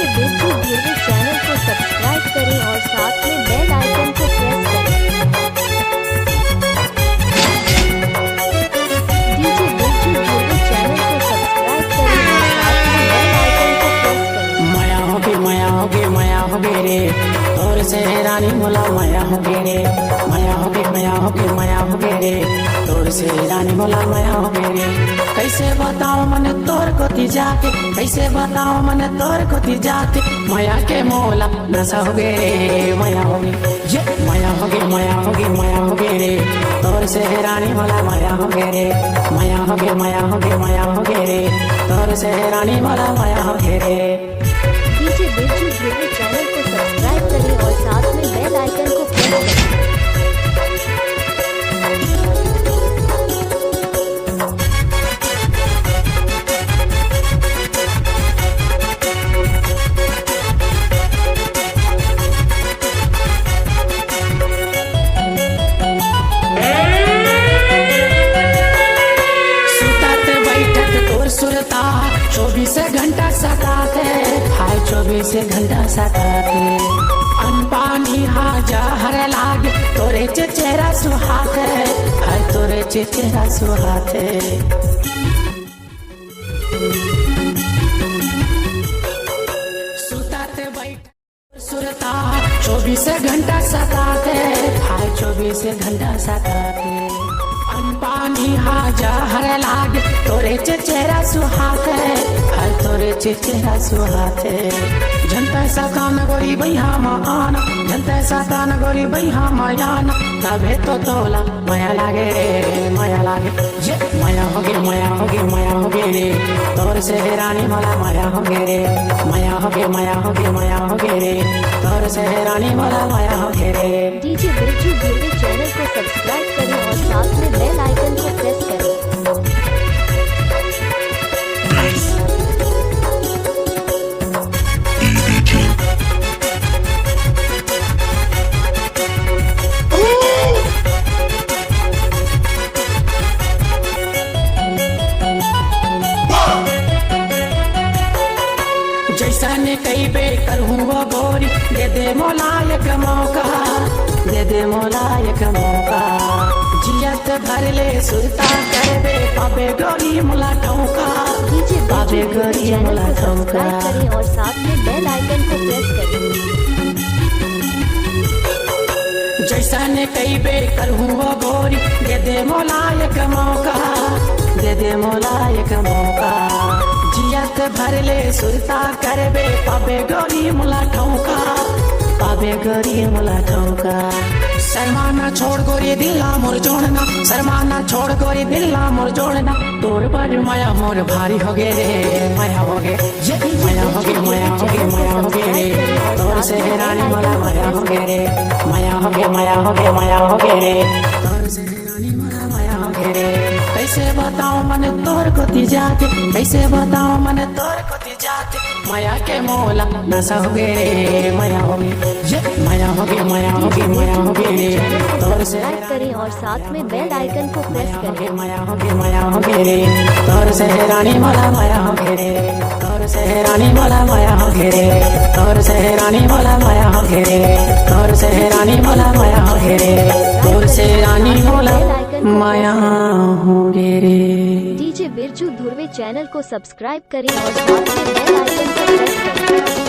DJ Birju ध्रुवी channel को subscribe करें और साथ में बेल आइकन को प्रेस करें। डीजे बिरजू ध्रुवी चैनल को सब्सक्राइब करें और साथ में बेल आइकन को प्रेस करें। माया होगी रे तोर से रानी मोला माया होगी रे, माया होगी रे तोर से रानी मोला माया होगी रे। कैसे बताओ मन तोर कोती जाके, कैसे बताओ मन तोर कोती जाके, माया के मोला नशा होगे रे। माया होगी ये माया होगी रे तोर से रानी मोला माया होगी रे। माया होगी रे तोर से रानी मोला माया होगी रे। डीजे बिरजू ध्रुवी चैनल को सब्सक्राइब करें और साथ में बेल आइकन को प्रेस करें। सुरता 24 घंटा सताते, हाय 24 घंटा सताते। अनपानी हाजा हर लागे तोरे चेहरा सुहाते, हाय तोरे चेहरा सुहाते। सुताते बैठ सुरता 24 घंटा सताते, हाय 24 घंटा सताते। अनपानी हाजा हर लागे तोरे चेहरा सुहाते, हर तोरे चेहरा सुहाते। जनता सातान गोरी भैया माना, जनता सातान गोरी भैया मायाना, तबे तो तोला माया लागे रे, माया लागे ये माया होगी रे तोर से रानी मोला माया होगी रे। माया होगी रे तोर से रानी मोला माया होगी रे। डीजे बिरजू ध्रुवी चैनल को सब्सक्राइब करें और साथ में बेल आइकन को प्रेस करें। जैसा ने कई बेर करूँ वो गोरी, दे दे मोला एक मौका, दे दे मोला एक मौका। जियत भर ले सुरता कर दे पाबे गोरी मोला ठौका, डीजे पाबे गोरी मोला ठौका। करें और साथ में बेल आइकन को प्रेस करें। जैसा ने कई बेर करूँ वो गोरी, दे दे मोला एक मौका, दे दे मोला एक मौका। जियत भर ले सुरता करबे पाबे गोरी मुला ठौका, पाबे गोरी मुला ठौका। शर्माना छोड़ गोरी दिल्ला मोर जोड़ना, शर्माना छोड़ गोरी दिल्ला मोर जोड़ना। तोर पर माया मोर भारी हो गे रे, माया हो गे ये माया होगी रे तोर से रानी मोला माया हो गे रे। माया हो गे रे तोर से रानी मोला माया हो गे रे। कैसे बताओ मन तोर कोती जाके, कैसे बताओ मन तोर कोती जाके, माया के मोला नशा हो गे रे। माया होगी ये माया होगी रे तोर से करें और साथ में बेल आइकन को प्रेस करें। माया होगी रे तोर से रानी मोला माया होगी रे। तोर से रानी मोला माया होगी रे, तोर से रानी मोला माया होगी रे, तोर से रानी मोला माया होगी रे, तोर से रानी मोला माया होगी रे। डीजे बिरजू ध्रुवी चैनल को सब्सक्राइब करें और साथ में बेल आइकन को प्रेस करें।